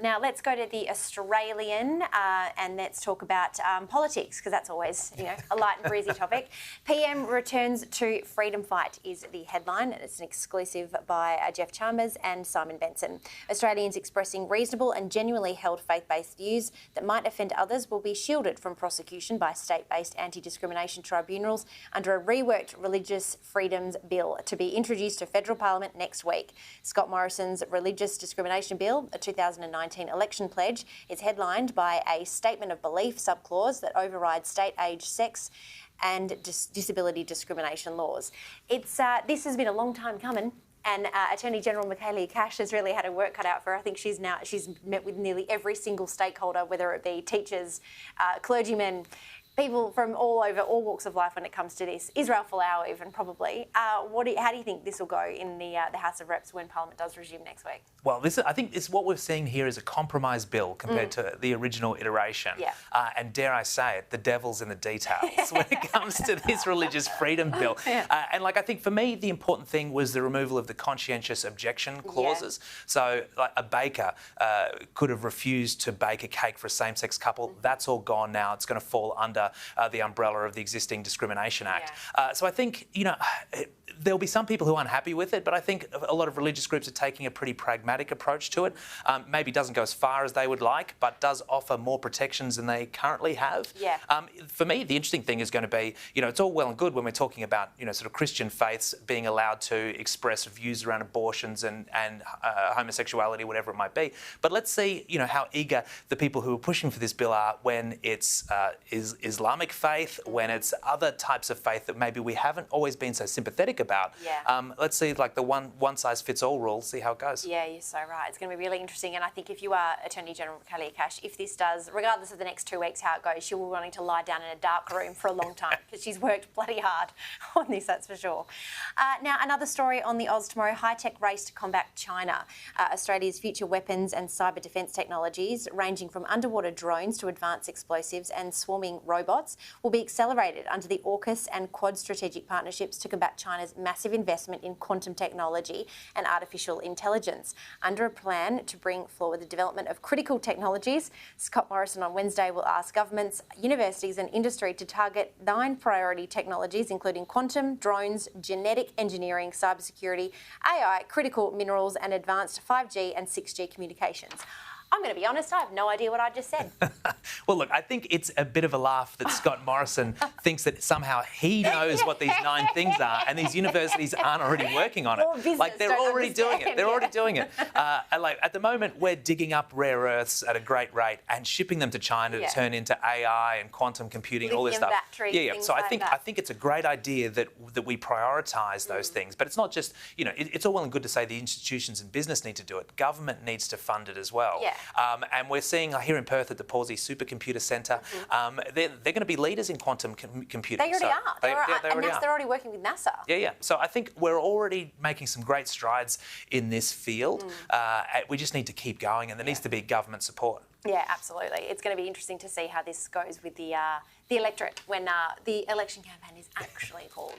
Now let's go to the Australian and let's talk about politics, because that's always, a light and breezy topic. PM returns to freedom fight is the headline. It's an exclusive by Jeff Chalmers and Simon Benson. Australians expressing reasonable and genuinely held faith-based views that might offend others will be shielded from prosecution by state-based anti-discrimination tribunals under a reworked Religious Freedoms Bill to be introduced to federal parliament next week. Scott Morrison's Religious Discrimination Bill, a 2019 election pledge, is headlined by a statement of belief subclause that overrides state age, sex and disability discrimination laws. This has been a long time coming. And Attorney General Michaelia Cash has really had her work cut out for her. I think she's met with nearly every single stakeholder, whether it be teachers, clergymen, people from all over, all walks of life when it comes to this. Israel Folau even, probably. How do you think this will go in the House of Reps when Parliament does resume next week? Well, I think what we're seeing here is a compromise bill compared to the original iteration. Yeah. And dare I say it, the devil's in the details when it comes to this religious freedom bill. Yeah. And I think for me, the important thing was the removal of the conscientious objection clauses. Yeah. So a baker could have refused to bake a cake for a same-sex couple. That's all gone now. It's going to fall under the umbrella of the existing Discrimination Act. Yeah. So I think, there'll be some people who are unhappy with it, but I think a lot of religious groups are taking a pretty pragmatic approach to it. Maybe doesn't go as far as they would like, but does offer more protections than they currently have. Yeah. For me, the interesting thing is going to be, it's all well and good when we're talking about, sort of Christian faiths being allowed to express views around abortions and homosexuality, whatever it might be. But let's see, how eager the people who are pushing for this bill are when it's Islamic faith, when it's other types of faith that maybe we haven't always been so sympathetic about. Yeah. Let's see, the one-size-fits-all rule, see how it goes. Yeah, you're so right. It's going to be really interesting. And I think if you are Attorney General Michaelia Cash, if this does, regardless of the next 2 weeks how it goes, she'll be wanting to lie down in a dark room for a long time because she's worked bloody hard on this, that's for sure. Now, another story on the Oz Tomorrow, high-tech race to combat China. Australia's future weapons and cyber defence technologies, ranging from underwater drones to advanced explosives and swarming robots, will be accelerated under the AUKUS and Quad strategic partnerships to combat China's massive investment in quantum technology and artificial intelligence. Under a plan to bring forward the development of critical technologies, Scott Morrison on Wednesday will ask governments, universities and industry to target 9 priority technologies, including quantum, drones, genetic engineering, cybersecurity, AI, critical minerals and advanced 5G and 6G communications. I'm going to be honest, I have no idea what I just said. Well, look, I think it's a bit of a laugh that Scott Morrison thinks that somehow he knows what these 9 things are and these universities aren't already working on it. They're already doing it. They're already doing it. And at the moment, we're digging up rare earths at a great rate and shipping them to China to turn into AI and quantum computing, all this stuff. Batteries, So I think it's a great idea that we prioritise those things. But it's not just, it's all well and good to say the institutions and business need to do it. Government needs to fund it as well. Yeah. And we're seeing here in Perth at the Pawsey Supercomputer Centre, they're going to be leaders in quantum computing. They already are. They're already working with NASA. Yeah. So I think we're already making some great strides in this field. We just need to keep going, and there needs to be government support. Yeah, absolutely. It's going to be interesting to see how this goes with the electorate when the election campaign is actually called.